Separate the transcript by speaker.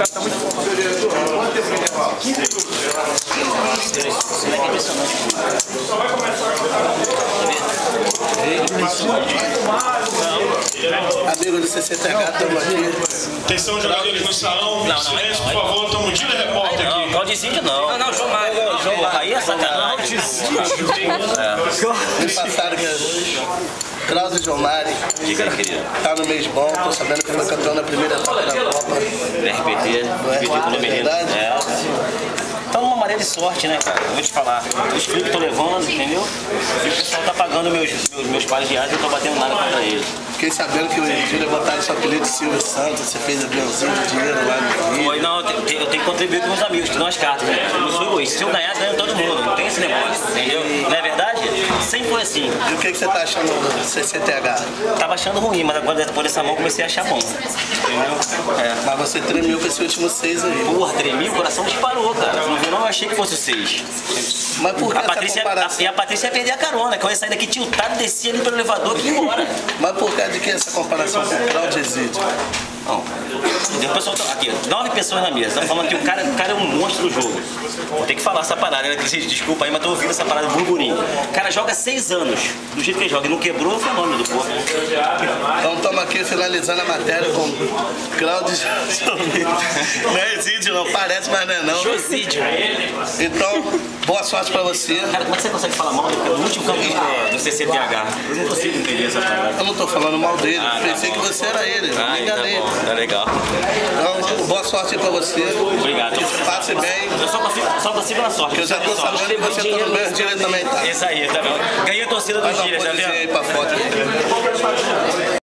Speaker 1: tá muito bom. Quanto tempo de intervalo? 15 minutos. Só vai começar
Speaker 2: Amigo do CCTH, estamos aqui.
Speaker 3: Atenção, jogadores no salão. Silêncio, por favor. Estamos o Tira Repórter aqui.
Speaker 4: Claudicíndio não. Não, João Mário. Aí é sacanagem.
Speaker 2: Me passaram que Cláudio e João Mário tá no mês bom. Tô sabendo que foi campeão na primeira etapa da Copa.
Speaker 4: RPT,
Speaker 2: RPT, verdade?
Speaker 4: É. Tá numa maré de sorte, né, cara? Eu vou te falar. Os filhos que tô levando, entendeu? E o pessoal tá pagando meus pais de viagem e eu não tô batendo nada contra eles.
Speaker 2: Fiquei sabendo que o Egílio botaram seu apelido de Silvio Santos. Você fez aviãozinho de dinheiro lá no Rio.
Speaker 4: Foi, não, eu tenho que contribuir com meus amigos, que dão as cartas, né? Eu não sou egoísta. Se eu ganhar, ganho todo mundo. Não tem esse negócio, entendeu? Não é verdade? Sempre foi assim.
Speaker 2: E o que você tá achando do CCTH?
Speaker 4: Tava achando ruim, mas agora depois dessa mão comecei a achar bom. Entendeu? É.
Speaker 2: Mas você tremeu com esse último 6 aí.
Speaker 4: Porra, tremi, o coração disparou, cara. Não viu, não? Eu achei que fosse o 6.
Speaker 2: Mas por que
Speaker 4: a
Speaker 2: essa
Speaker 4: Patrícia,
Speaker 2: comparação?
Speaker 4: a Patrícia ia perder a carona, que eu ia sair daqui tiltado, descia ali pelo elevador e ia embora.
Speaker 2: Mas por causa de que essa comparação com o Cláudio Egídio?
Speaker 4: Não. O pessoal tá aqui, 9 pessoas na mesa. Estão falando que o cara é um monstro do jogo. Vou ter que falar essa parada, né? Desculpa aí, mas tô ouvindo essa parada de burburinho. O cara joga 6 anos, do jeito que ele joga, e não quebrou o fenômeno do corpo.
Speaker 2: Então estamos aqui finalizando a matéria com Cláudio. Não é Egídio, não, parece, mas não é não.
Speaker 4: Josídio.
Speaker 2: Então, boa sorte pra você.
Speaker 4: Cara, como é que você consegue falar mal do último campeão do CCTH? Eu não consigo entender essa parada.
Speaker 2: Eu não tô falando mal dele, pensei
Speaker 4: tá
Speaker 2: que você era ele, eu me enganei.
Speaker 4: Tá bom, tá legal.
Speaker 2: Então, boa sorte pra você.
Speaker 4: Obrigado.
Speaker 2: Que se passe bem.
Speaker 4: Eu só consigo na sorte.
Speaker 2: Que eu já tô sabendo que você tá no meu direito também, tá?
Speaker 4: Isso aí, tá bom. Ganhei a torcida do
Speaker 2: Faz uma
Speaker 4: Gíria, já
Speaker 2: posezinha
Speaker 4: viu?
Speaker 2: aí pra foto.